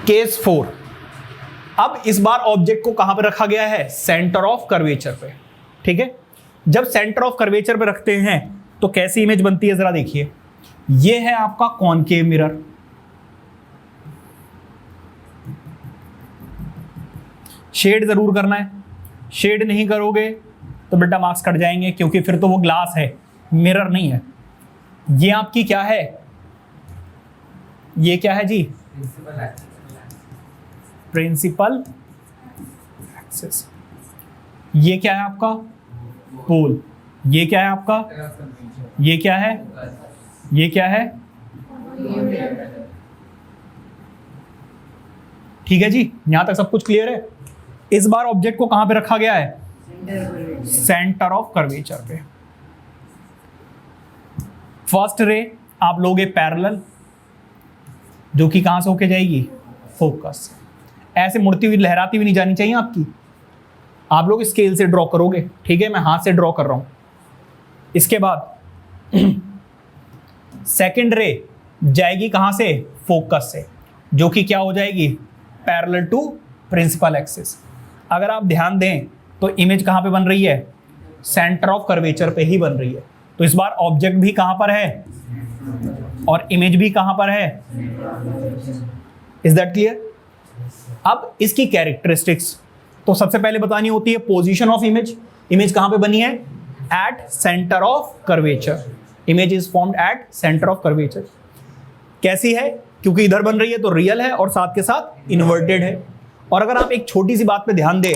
Case 4। अब इस बार object को कहां पे रखा गया है? सेंटर ऑफ कर्वेचर पे। ठीक है, जब सेंटर ऑफ कर्वेचर पे रखते हैं तो कैसी इमेज बनती है जरा देखिए। ये है आपका कॉनकेव मिरर, शेड जरूर करना है, शेड नहीं करोगे तो बेटा मार्क्स कट जाएंगे, क्योंकि फिर तो वो ग्लास है, मिरर नहीं है। ये आपकी क्या है? ये क्या है जी? Principal axis. ये क्या है आपका? पोल। ये क्या है आपका? ये क्या है? ये क्या है? ठीक है जी, यहां तक सब कुछ क्लियर है। इस बार ऑब्जेक्ट को कहां पे रखा गया है? सेंटर ऑफ कर्वेचर पे। फर्स्ट रे आप लोगे पैरेलल, जो कि कहां से होके जाएगी? फोकस। ऐसे मुड़ती हुई लहराती हुई नहीं जानी चाहिए आपकी, आप लोग स्केल से ड्रॉ करोगे। ठीक है, मैं हाथ से ड्रॉ कर रहा हूं। इसके बाद सेकंड रे जाएगी कहां से? फोकस से, जो कि क्या हो जाएगी? Parallel to principal axis. अगर आप ध्यान दें तो इमेज कहां पे बन रही है? सेंटर ऑफ कर्वेचर पे ही बन रही है। तो इस बार ऑब्जेक्ट भी कहां पर है और इमेज भी कहां पर है? Is that clear? अब इसकी कैरेक्टरिस्टिक्स तो सबसे पहले बतानी होती है। पोजीशन ऑफ इमेज, इमेज कहां पे बनी है? Eight centre of curvature. Image is formed at centre of curvature. कैसी है? क्योंकि इधर बन रही है तो रियल है और साथ के साथ इन्वर्टेड है। और अगर आप एक छोटी सी बात पे ध्यान दें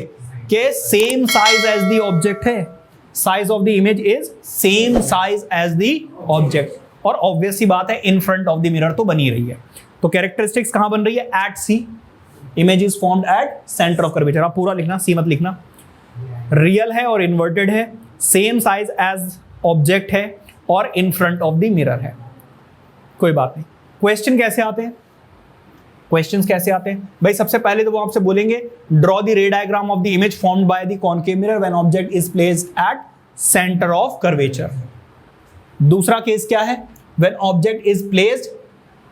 कि same size as the object है, size of the image is same size as the object, और ऑब्वियस सी बात है in front of the mirror तो बनी रही है। तो कैरेक्टरिस्टिक्स कहां बन रही है? At C. Image is formed at centre of curvature. आप पूरा लिखना, सी मत लिखना। रियल है और इन्वर्टेड है, सेम साइज एज ऑब्जेक्ट है और इन फ्रंट ऑफ द मिरर है। कोई बात नहीं। क्वेश्चन कैसे आते हैं? क्वेश्चंस कैसे आते हैं भाई? सबसे पहले तो वो आपसे बोलेंगे draw the ray diagram of the image formed by the concave mirror when object is placed at centre of curvature. दूसरा केस क्या है? व्हेन ऑब्जेक्ट इज प्लेस्ड,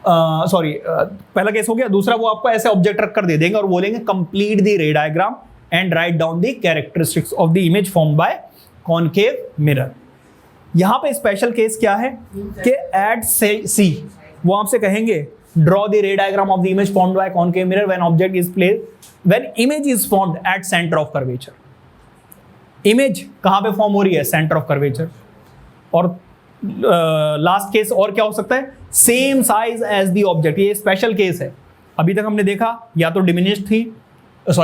पहला केस हो गया। दूसरा वो आपको ऐसे ऑब्जेक्ट रख कर दे देंगे और बोलेंगे complete the ray diagram and write down the characteristics of the image formed by concave mirror. यहां पे स्पेशल केस क्या है कि एट सी वो आपसे कहेंगे draw the ray diagram of the image formed by concave mirror when object is placed when image is formed at centre of curvature. Image कहां पे फॉर्म हो रही है? Centre of curvature. और लास्ट केस और क्या हो सकता है? Same size as the object. ये स्पेशल केस है। अभी तक हमने देखा या तो डिमिनिश्ड थी,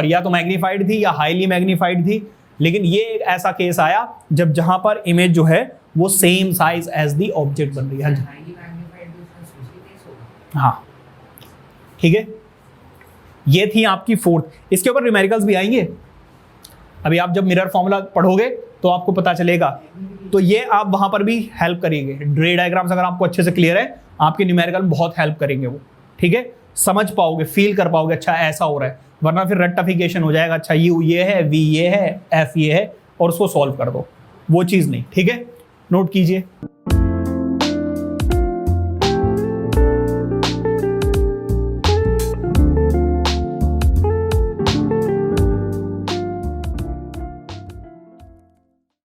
या तो मैग्नीफाइड थी या हाईली मैग्नीफाइड थी, लेकिन ये एक ऐसा केस आया जब जहां पर इमेज जो है वो same size as the object बन रही है। हाँ, ठीक है, ये थी आपकी फोर्थ। इसके ऊपर न्यूमेरिकल्स भी आएंगे। अभी आप जब मिरर फॉर्मूला पढ़ोगे तो आपको पता चलेगा, तो ये आप वहां पर भी हेल्प करेंगे। रे डायग्राम्स अगर आपको अच्छे से क्लियर है, आपके न्यूमेरिकल बहुत हेल्प करेंगे वो। ठीक है, समझ पाओगे, फील कर पाओगे, अच्छा ऐसा हो रहा है। वरना फिर रेक्टिफिकेशन हो जाएगा, अच्छा यू ये है, वी ये है, एफ ये है, और उसको सॉल्व कर दो। वो चीज नहीं। ठीक है, नोट कीजिए।